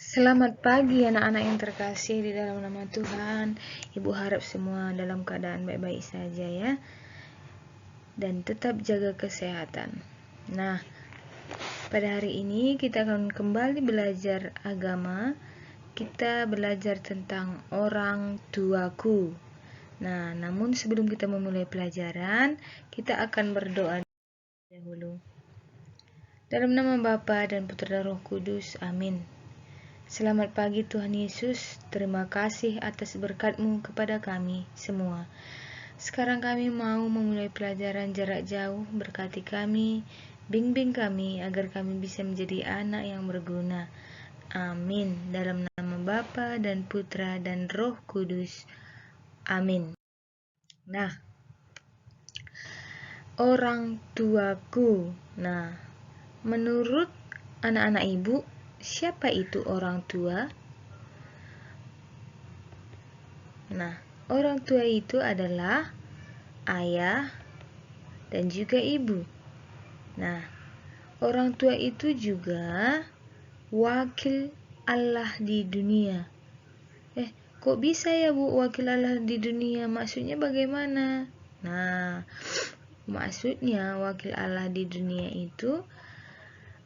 Selamat pagi anak-anak yang terkasih di dalam nama Tuhan. Ibu harap semua dalam keadaan baik-baik saja ya. Dan tetap jaga kesehatan. Nah, pada hari ini kita akan kembali belajar agama. Kita belajar tentang orang tuaku. Nah, namun sebelum kita memulai pelajaran, kita akan berdoa dahulu. Dalam nama Bapa dan Putra dan Roh Kudus. Amin. Selamat pagi Tuhan Yesus, terima kasih atas berkat-Mu kepada kami semua. Sekarang kami mau memulai pelajaran jarak jauh, berkati kami, bimbing kami agar kami bisa menjadi anak yang berguna. Amin. Dalam nama Bapa dan Putra dan Roh Kudus. Amin. Nah, orang tuaku. Nah, menurut anak-anak ibu, siapa itu orang tua? Nah, orang tua itu adalah ayah dan juga ibu. Nah, orang tua itu juga wakil Allah di dunia. Kok bisa ya Bu wakil Allah di dunia? Maksudnya bagaimana? Nah, maksudnya wakil Allah di dunia itu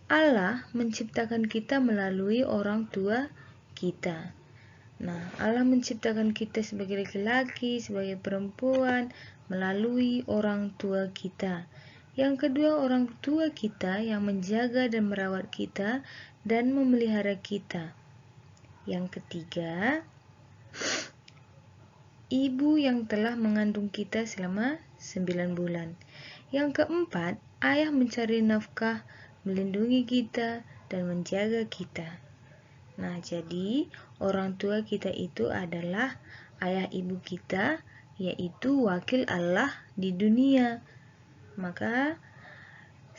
Allah menciptakan kita melalui orang tua kita. Nah, Allah menciptakan kita sebagai laki-laki, sebagai perempuan, melalui orang tua kita. Yang kedua, orang tua kita yang menjaga dan merawat kita dan memelihara kita. Yang ketiga, ibu yang telah mengandung kita selama 9 bulan. Yang keempat, ayah mencari nafkah, melindungi kita, dan menjaga kita. Nah, jadi orang tua kita itu adalah ayah ibu kita, yaitu wakil Allah di dunia. Maka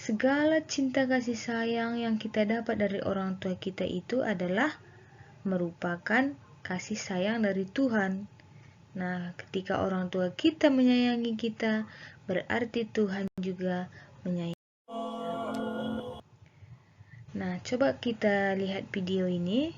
segala cinta kasih sayang yang kita dapat dari orang tua kita itu adalah merupakan kasih sayang dari Tuhan. Nah, ketika orang tua kita menyayangi kita, berarti Tuhan juga menyayangi. Nah, coba kita lihat video ini.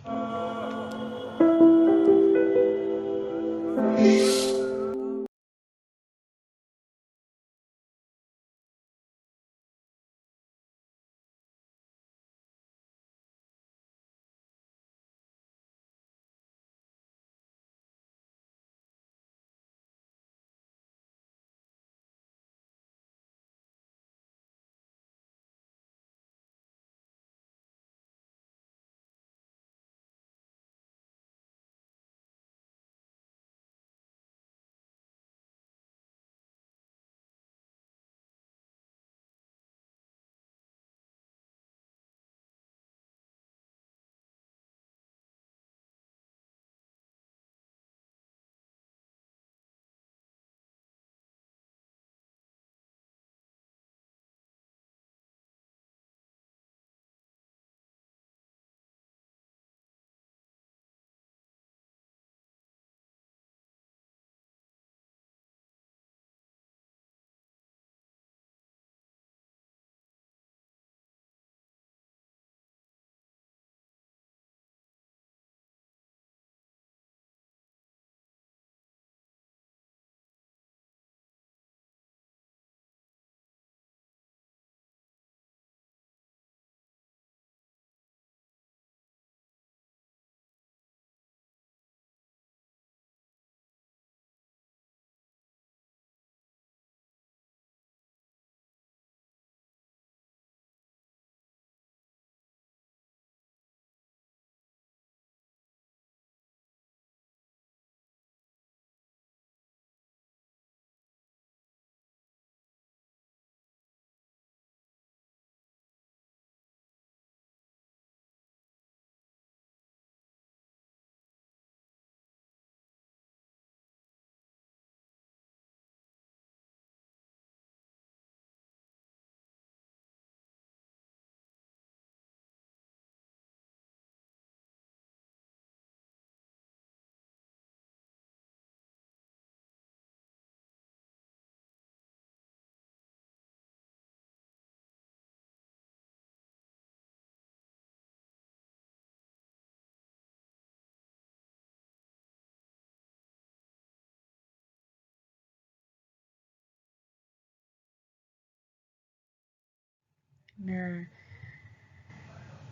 Nah,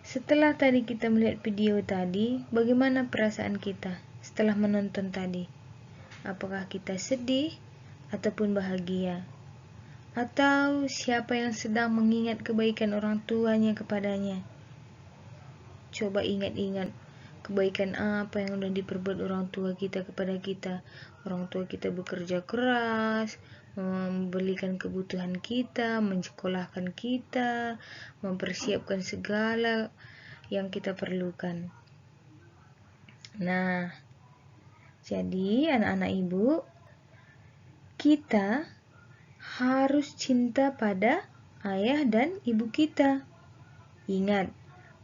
setelah tadi kita melihat video tadi, bagaimana perasaan kita setelah menonton tadi? Apakah kita sedih ataupun bahagia? Atau siapa yang sedang mengingat kebaikan orang tuanya kepadanya? Coba ingat-ingat kebaikan apa yang sudah diperbuat orang tua kita kepada kita. Orang tua kita bekerja keras, membelikan kebutuhan kita, mensekolahkan kita, mempersiapkan segala yang kita perlukan. Nah, jadi anak-anak ibu, kita harus cinta pada ayah dan ibu kita. Ingat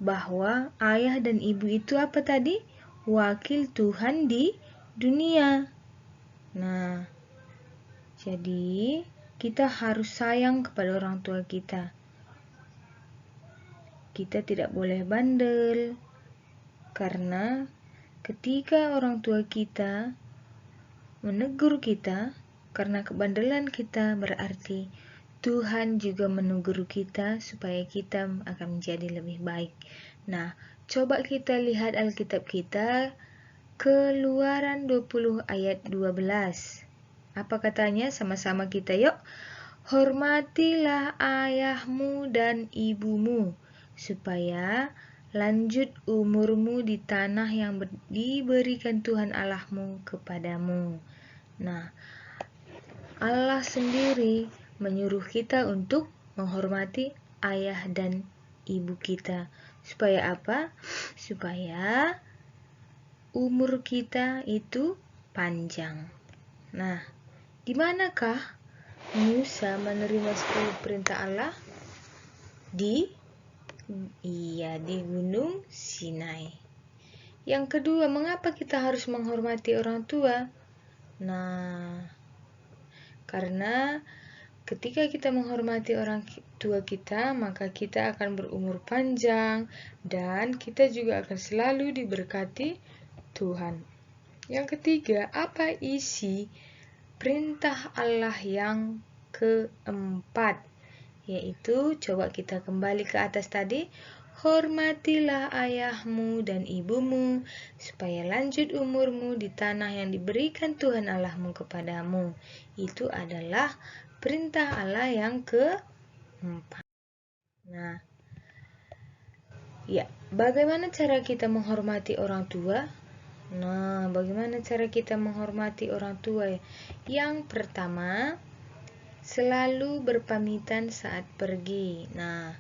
bahwa ayah dan ibu itu apa tadi? Wakil Tuhan di dunia. Nah, jadi kita harus sayang kepada orang tua kita. Kita tidak boleh bandel, karena ketika orang tua kita menegur kita karena kebandelan kita, berarti Tuhan juga menegur kita supaya kita akan menjadi lebih baik. Nah, coba kita lihat Alkitab kita, Keluaran 20 ayat 12. Apa katanya? Sama-sama kita yuk. Hormatilah ayahmu dan ibumu, supaya lanjut umurmu di tanah yang diberikan Tuhan Allahmu kepadamu. Nah, Allah sendiri menyuruh kita untuk menghormati ayah dan ibu kita. Supaya apa? Supaya umur kita itu panjang. Nah, di manakah Musa menerima 10 perintah Allah? Di Gunung Sinai. Yang kedua, mengapa kita harus menghormati orang tua? Nah, karena ketika kita menghormati orang tua kita, maka kita akan berumur panjang dan kita juga akan selalu diberkati Tuhan. Yang ketiga, apa isi perintah Allah yang keempat? Yaitu, coba kita kembali ke atas tadi, hormatilah ayahmu dan ibumu, supaya lanjut umurmu di tanah yang diberikan Tuhan Allahmu kepadamu. Itu adalah perintah Allah yang keempat. Nah, bagaimana cara kita menghormati orang tua? Nah, bagaimana cara kita menghormati orang tua? Yang pertama, selalu berpamitan saat pergi. Nah,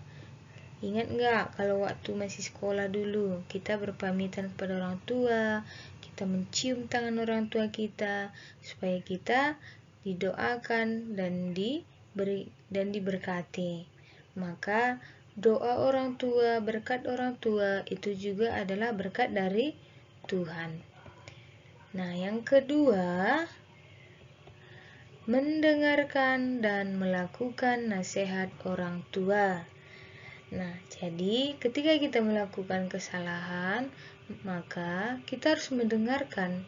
ingat nggak kalau waktu masih sekolah dulu, kita berpamitan kepada orang tua, kita mencium tangan orang tua kita, supaya kita didoakan dan diberkati. Maka doa orang tua, berkat orang tua itu juga adalah berkat dari Tuhan. Nah, yang kedua, mendengarkan dan melakukan nasihat orang tua. Nah, jadi ketika kita melakukan kesalahan, maka kita harus mendengarkan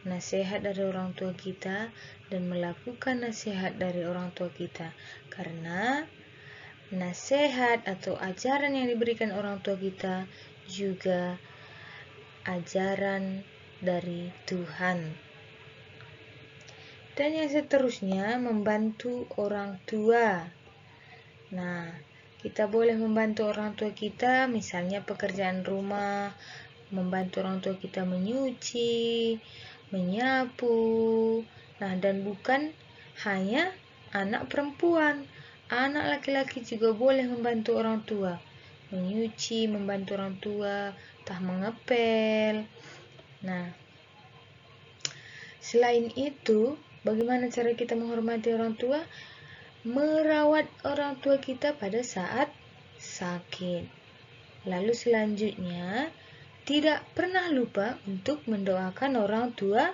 nasihat dari orang tua kita dan melakukan nasihat dari orang tua kita. Karena nasihat atau ajaran yang diberikan orang tua kita juga ajaran dari Tuhan. Dan yang seterusnya, membantu orang tua. Nah, kita boleh membantu orang tua kita, misalnya pekerjaan rumah, membantu orang tua kita menyuci, menyapu. Nah, dan bukan hanya anak perempuan, anak laki-laki juga boleh membantu orang tua, menyuci, membantu orang tua, entah mengepel. Nah, selain itu, bagaimana cara kita menghormati orang tua? Merawat orang tua kita pada saat sakit. Lalu selanjutnya, tidak pernah lupa untuk mendoakan orang tua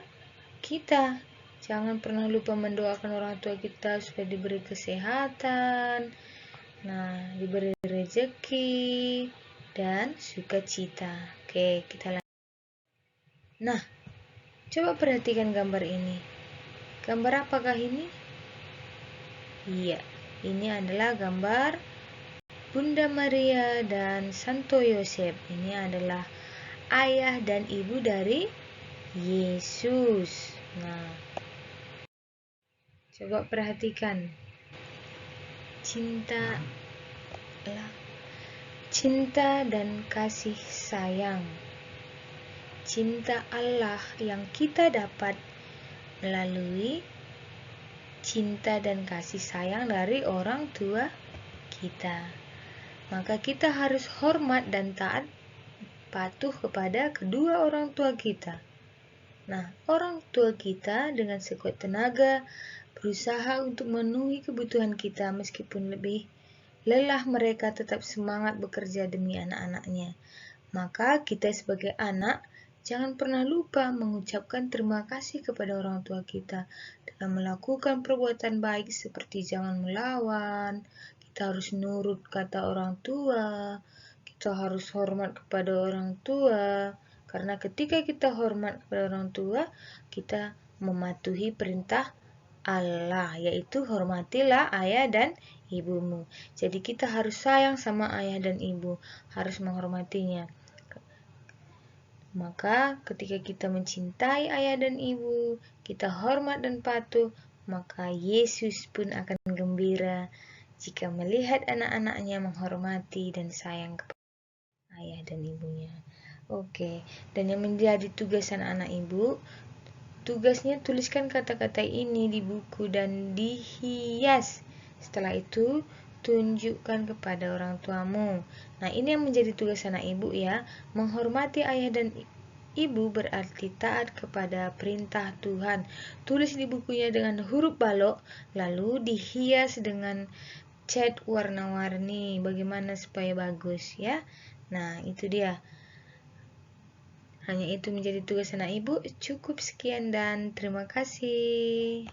kita. Jangan pernah lupa mendoakan orang tua kita supaya diberi kesehatan, diberi rezeki dan sukacita. Oke, kita lanjut. Nah, coba perhatikan gambar ini. Gambar apakah ini? Iya, ini adalah gambar Bunda Maria dan Santo Yosef. Ini adalah ayah dan ibu dari Yesus. Nah, coba perhatikan. Cinta dan kasih sayang. Cinta Allah yang kita dapat melalui cinta dan kasih sayang dari orang tua kita. Maka kita harus hormat dan taat patuh kepada kedua orang tua kita. Nah, orang tua kita dengan sekuat tenaga berusaha untuk memenuhi kebutuhan kita meskipun lebih lelah, mereka tetap semangat bekerja demi anak-anaknya. Maka kita sebagai anak jangan pernah lupa mengucapkan terima kasih kepada orang tua kita dalam melakukan perbuatan baik seperti jangan melawan, kita harus nurut kata orang tua, kita harus hormat kepada orang tua, karena ketika kita hormat kepada orang tua, kita mematuhi perintah Allah, yaitu hormatilah ayah dan ibumu. Jadi kita harus sayang sama ayah dan ibu, harus menghormatinya. Maka ketika kita mencintai ayah dan ibu, kita hormat dan patuh, maka Yesus pun akan gembira jika melihat anak-anaknya menghormati dan sayang kepada ayah dan ibunya. Oke, dan yang menjadi tugas anak-anak ibu, tugasnya tuliskan kata-kata ini di buku dan dihias. Setelah itu, tunjukkan kepada orang tuamu. Nah, ini yang menjadi tugas anak ibu ya. Menghormati ayah dan ibu berarti taat kepada perintah Tuhan. Tulis di bukunya dengan huruf balok, lalu dihias dengan cat warna-warni. Bagaimana supaya bagus ya? Nah, itu dia. Hanya itu menjadi tugas anak ibu. Cukup sekian dan terima kasih.